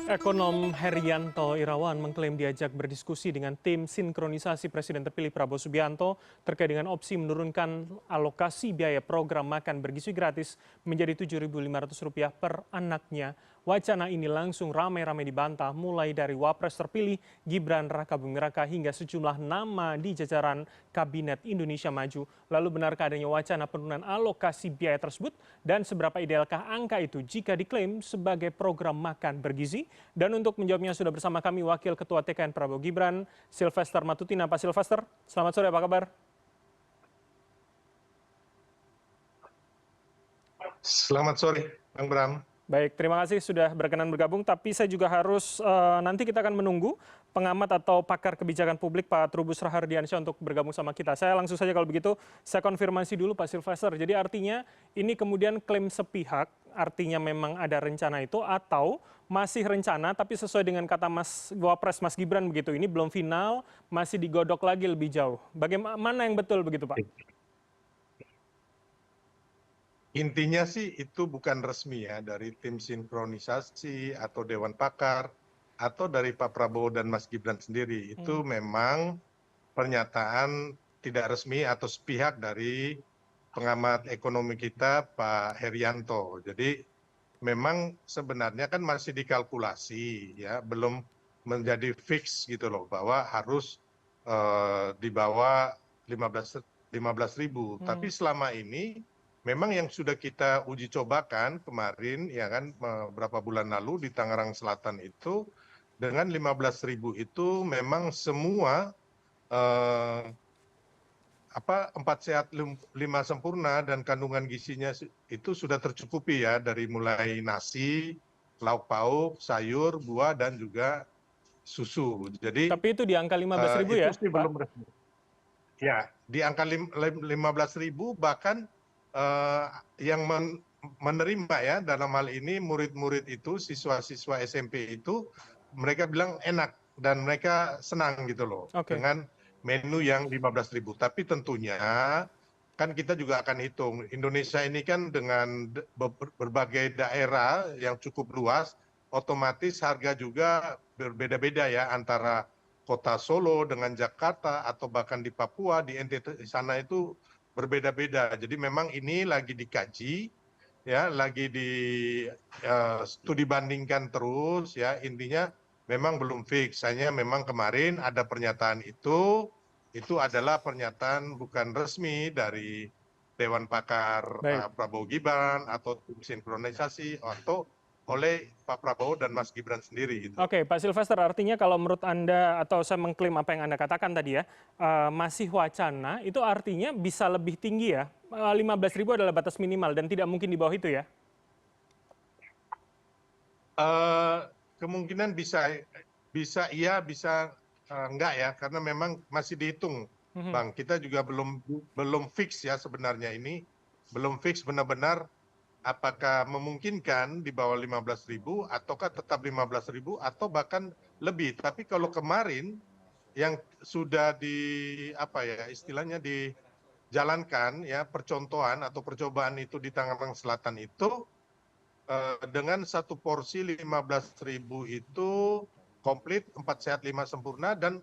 Ekonom Herianto Irawan mengklaim diajak berdiskusi dengan tim sinkronisasi Presiden terpilih Prabowo Subianto terkait dengan opsi menurunkan alokasi biaya program makan bergizi gratis menjadi Rp7.500 per anaknya. Wacana ini langsung ramai-ramai dibantah mulai dari Wapres terpilih Gibran Rakabuming Raka hingga sejumlah nama di jajaran Kabinet Indonesia Maju. Lalu benarkah adanya wacana penurunan alokasi biaya tersebut dan seberapa idealkah angka itu jika diklaim sebagai program makan bergizi? Dan untuk menjawabnya sudah bersama kami Wakil Ketua TKN Prabowo Gibran, Silvester Matutina. Pak Silvester, selamat sore, apa kabar? Selamat sore, Bang Bram. Baik, terima kasih sudah berkenan bergabung. Tapi saya juga harus, nanti kita akan menunggu pengamat atau pakar kebijakan publik Pak Trubus Rahardiansyah untuk bergabung sama kita. Saya langsung saja kalau begitu, saya konfirmasi dulu Pak Silvester. Jadi artinya ini kemudian klaim sepihak, artinya memang ada rencana itu atau masih rencana tapi sesuai dengan kata Mas Wapres Mas Gibran begitu, ini belum final, masih digodok lagi lebih jauh. Bagaimana yang betul begitu Pak? Intinya sih itu bukan resmi ya dari tim sinkronisasi atau Dewan Pakar atau dari Pak Prabowo dan Mas Gibran sendiri. Itu memang pernyataan tidak resmi atau sepihak dari pengamat ekonomi kita Pak Herianto. Jadi memang sebenarnya kan masih dikalkulasi ya, belum menjadi fix gitu loh bahwa harus di bawah 15 ribu. Tapi selama ini memang yang sudah kita uji cobakan kemarin ya kan beberapa bulan lalu di Tangerang Selatan itu dengan 15 ribu itu memang semua eh, 4 sehat 5 sempurna dan kandungan gizinya itu sudah tercukupi ya dari mulai nasi, lauk pauk, sayur, buah dan juga susu. Jadi Tapi itu di angka 15.000 itu ya sih Pak? belum resmi. Ya, di angka 15 ribu bahkan eh, yang menerima ya dalam hal ini murid-murid itu siswa-siswa SMP itu mereka bilang enak dan mereka senang gitu loh Oke. dengan menu yang 15 ribu. Tapi tentunya kan kita juga akan hitung Indonesia ini kan dengan berbagai daerah yang cukup luas, otomatis harga juga berbeda-beda ya antara kota Solo dengan Jakarta atau bahkan di Papua di NTT sana itu berbeda-beda. Jadi memang ini lagi dikaji ya, lagi di studi bandingkan terus ya. Intinya memang belum fix. Hanya memang kemarin ada pernyataan itu adalah pernyataan bukan resmi dari Dewan Pakar Baik. Prabowo Gibran atau tim sinkronisasi atau oleh Pak Prabowo dan Mas Gibran sendiri gitu. Oke, Pak Silvester, artinya kalau menurut Anda atau saya mengklaim apa yang Anda katakan tadi ya, masih wacana, itu artinya bisa lebih tinggi ya. 15.000 adalah batas minimal dan tidak mungkin di bawah itu ya. Kemungkinan bisa bisa iya bisa enggak ya karena memang masih dihitung Bang. Kita juga belum fix ya sebenarnya ini belum fix benar-benar apakah memungkinkan di bawah 15 ribu ataukah tetap 15 ribu atau bahkan lebih. Tapi kalau kemarin yang sudah di apa ya istilahnya dijalankan ya percontohan atau percobaan itu di Tangerang Selatan itu dengan satu porsi 15 ribu itu komplit 4 sehat 5 sempurna dan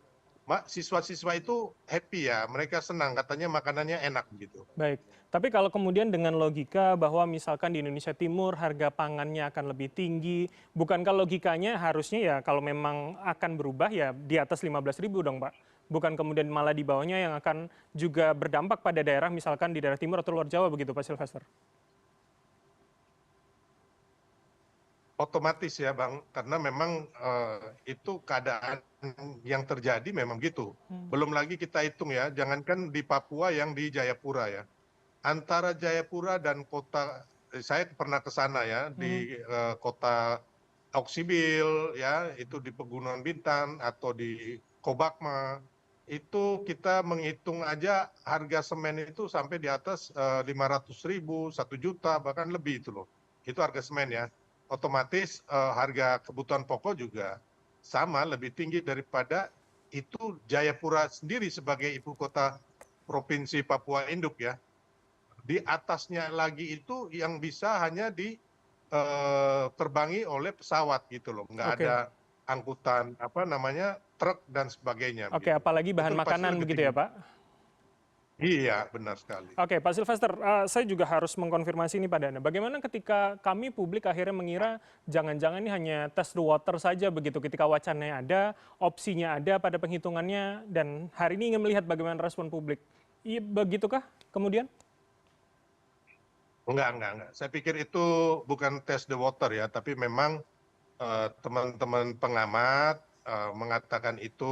siswa-siswa itu happy ya, mereka senang katanya makanannya enak gitu. Baik, tapi kalau kemudian dengan logika bahwa misalkan di Indonesia Timur harga pangannya akan lebih tinggi, bukankah logikanya harusnya ya kalau memang akan berubah ya di atas 15.000 dong Pak? Bukan kemudian malah di bawahnya yang akan juga berdampak pada daerah misalkan di daerah timur atau luar Jawa begitu Pak Silvester? Otomatis ya Bang, karena memang itu keadaan yang terjadi memang gitu. Belum lagi kita hitung ya, jangankan di Papua yang di Jayapura ya. Antara Jayapura dan kota, saya pernah ke sana ya, di kota Oksibil ya, itu di Pegunungan Bintang atau di Kobakma, itu kita menghitung aja harga semen itu sampai di atas 500 ribu, 1 juta, bahkan lebih itu loh. Itu harga semen ya. Otomatis harga kebutuhan pokok juga sama, lebih tinggi daripada itu Jayapura sendiri sebagai ibu kota Provinsi Papua Induk ya. Di atasnya lagi itu yang bisa hanya di terbangi oleh pesawat gitu loh, nggak Oke, ada angkutan apa namanya truk dan sebagainya oke, begitu. apalagi bahan Itu pasti makanan lebih begitu ya, tinggi. Pak? Iya, benar sekali. Oke, Pak Silvester, saya juga harus mengkonfirmasi ini pada Anda. Bagaimana ketika kami publik akhirnya mengira jangan-jangan ini hanya test the water saja begitu ketika wacananya ada, opsinya ada pada penghitungannya, dan hari ini ingin melihat bagaimana respon publik. Iya, begitukah kemudian? Enggak. Saya pikir itu bukan test the water ya, tapi memang teman-teman pengamat mengatakan itu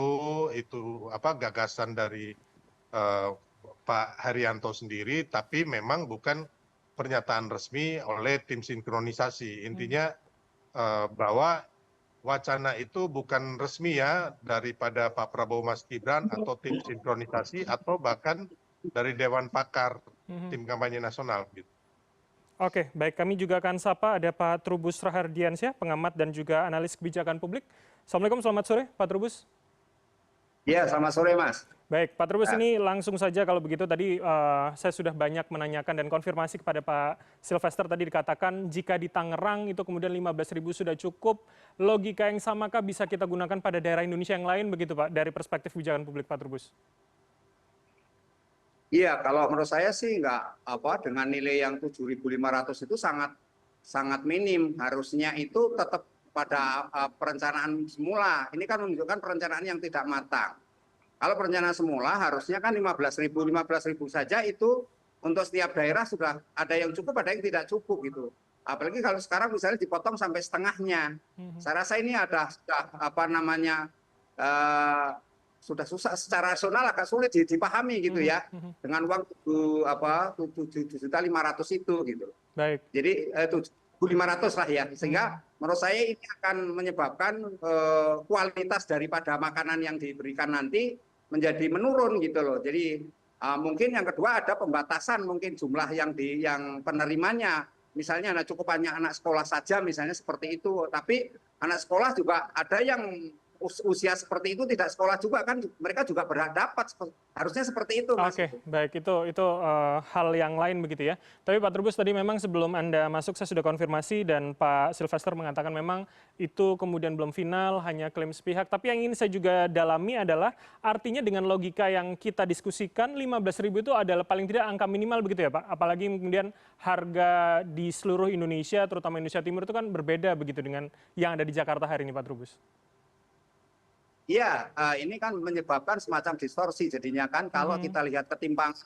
apa gagasan dari eh, Pak Haryanto sendiri, tapi memang bukan pernyataan resmi oleh tim sinkronisasi. Hmm. Intinya bahwa wacana itu bukan resmi ya daripada Pak Prabowo Mas Gibran atau tim sinkronisasi atau bahkan dari Dewan Pakar Mhm. tim kampanye nasional gitu. Oke, baik. Kami juga akan sapa ada Pak Trubus Rahardiansyah, pengamat dan juga analis kebijakan publik. Assalamualaikum, selamat sore Pak Trubus. Iya, selamat sore, Mas. Baik, Pak Trubus, Ya, ini langsung saja kalau begitu tadi saya sudah banyak menanyakan dan konfirmasi kepada Pak Silvester tadi dikatakan jika di Tangerang itu kemudian 15.000 sudah cukup, logika yang samakah bisa kita gunakan pada daerah Indonesia yang lain begitu Pak dari perspektif kebijakan publik Pak Trubus? iya, kalau menurut saya sih nggak apa dengan nilai yang 7.500 itu sangat sangat minim. Harusnya itu tetap pada perencanaan semula. Ini kan menunjukkan perencanaan yang tidak matang. Kalau perencanaan semula harusnya kan 15.000 saja itu untuk setiap daerah sudah ada yang cukup, ada yang tidak cukup gitu. Apalagi kalau sekarang misalnya dipotong sampai setengahnya. Mhm, Saya rasa ini ada sudah apa namanya eh, sudah susah secara rasional agak sulit dipahami gitu mhm, ya mhm. dengan uang 7.500.000 itu gitu. Baik. Jadi 7.500 lah ya, Mhm. sehingga menurut saya ini akan menyebabkan kualitas daripada makanan yang diberikan nanti menjadi menurun gitu loh. Jadi mungkin yang kedua ada pembatasan mungkin jumlah yang penerimanya. Misalnya cukup hanya anak sekolah saja misalnya seperti itu. Tapi anak sekolah juga ada yang usia seperti itu tidak sekolah juga kan mereka juga berhak dapat harusnya seperti itu Mas. Oke, baik itu hal yang lain begitu ya. Tapi Pak Trubus tadi memang sebelum Anda masuk saya sudah konfirmasi dan Pak Silvester mengatakan memang itu kemudian belum final, hanya klaim sepihak. Tapi yang ingin saya juga dalami adalah artinya dengan logika yang kita diskusikan 15.000 itu adalah paling tidak angka minimal begitu ya Pak. Apalagi kemudian harga di seluruh Indonesia, terutama Indonesia Timur itu kan berbeda begitu dengan yang ada di Jakarta hari ini Pak Trubus. Iya, ini kan menyebabkan semacam distorsi jadinya kan kalau Mhm. kita lihat ketimpangan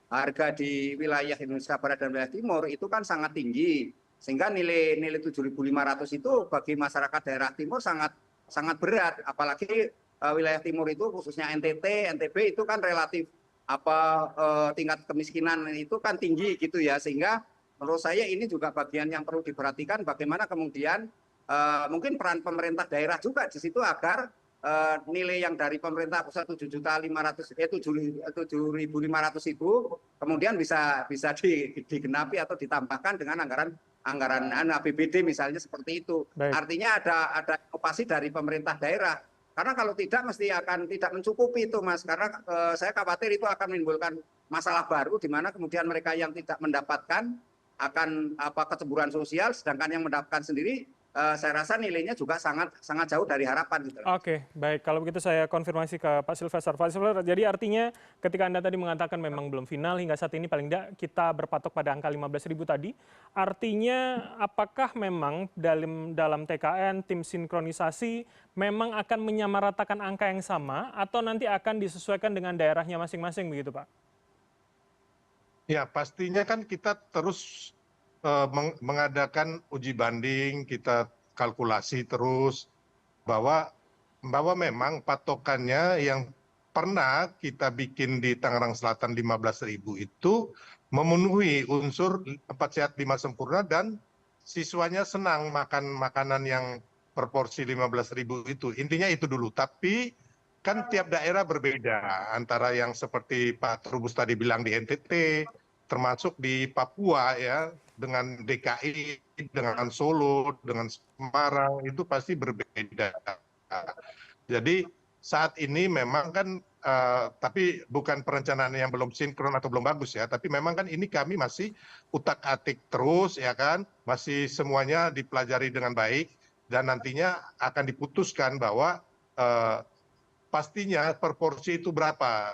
harga di wilayah Indonesia Barat dan wilayah Timur itu kan sangat tinggi. Sehingga nilai 7.500 itu bagi masyarakat daerah Timur sangat sangat berat. Apalagi wilayah Timur itu khususnya NTT, NTB itu kan relatif tingkat kemiskinan itu kan tinggi gitu ya. Sehingga menurut saya ini juga bagian yang perlu diperhatikan bagaimana kemudian mungkin peran pemerintah daerah juga di situ agar nilai yang dari pemerintah pusat 7.500 itu kemudian bisa digenapi atau ditambahkan dengan anggaran APBD misalnya seperti itu. Baik. Artinya ada inovasi dari pemerintah daerah. Karena kalau tidak mesti akan tidak mencukupi itu Mas. Karena saya khawatir itu akan menimbulkan masalah baru di mana kemudian mereka yang tidak mendapatkan akan kecemburuan sosial sedangkan yang mendapatkan sendiri saya rasa nilainya juga sangat sangat jauh dari harapan gitu. Oke, baik. Kalau begitu saya konfirmasi ke Pak Silvester. Pak Silvester, jadi artinya ketika Anda tadi mengatakan memang belum final, hingga saat ini paling tidak kita berpatok pada angka 15.000 tadi, artinya apakah memang dalam TKN, tim sinkronisasi, memang akan menyamaratakan angka yang sama, atau nanti akan disesuaikan dengan daerahnya masing-masing begitu Pak? Ya, pastinya kan kita terus mengadakan uji banding, kita kalkulasi terus bahwa memang patokannya yang pernah kita bikin di Tangerang Selatan 15.000 itu memenuhi unsur 4 sehat 5 sempurna dan siswanya senang makan makanan yang proporsi 15.000 itu. Intinya itu dulu. Tapi kan tiap daerah berbeda antara yang seperti Pak Trubus tadi bilang di NTT, termasuk di Papua ya, dengan DKI, dengan Solo, dengan Semarang, itu pasti berbeda. Jadi saat ini memang kan tapi bukan perencanaan yang belum sinkron atau belum bagus ya, tapi memang kan ini kami masih utak-atik terus ya kan, masih semuanya dipelajari dengan baik dan nantinya akan diputuskan bahwa pastinya proporsi itu berapa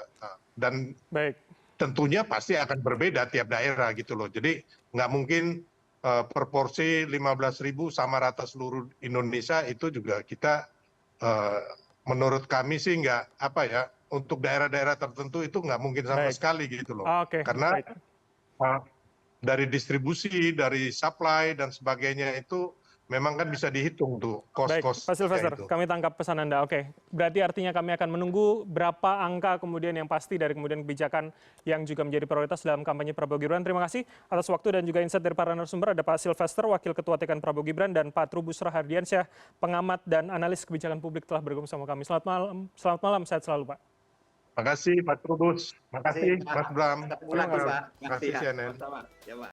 dan Baik. tentunya pasti akan berbeda tiap daerah gitu loh. Jadi nggak mungkin proporsi 15.000 sama rata seluruh Indonesia, itu juga kita menurut kami sih nggak apa ya, untuk daerah-daerah tertentu itu nggak mungkin sama Baik. sekali gitu loh. Oke, Karena baik. dari distribusi, dari supply dan sebagainya itu memang kan bisa dihitung tuh Baik, Pak cost-cost Silvester, itu. kami tangkap pesan Anda. Oke, berarti artinya kami akan menunggu berapa angka kemudian yang pasti dari kemudian kebijakan yang juga menjadi prioritas dalam kampanye Prabowo Gibran. Terima kasih atas waktu dan juga insight dari para narasumber. Ada Pak Silvester, Wakil Ketua TKN Prabowo Gibran, dan Pak Trubus Rahardiansyah, pengamat dan analis kebijakan publik, telah bergabung sama kami. Selamat malam, sehat selalu, Pak. Terima kasih Pak Trubus, terima kasih Mas Bram, Ketemu lagi, Pak. terima kasih CNN. Sama-sama. Ya, Pak.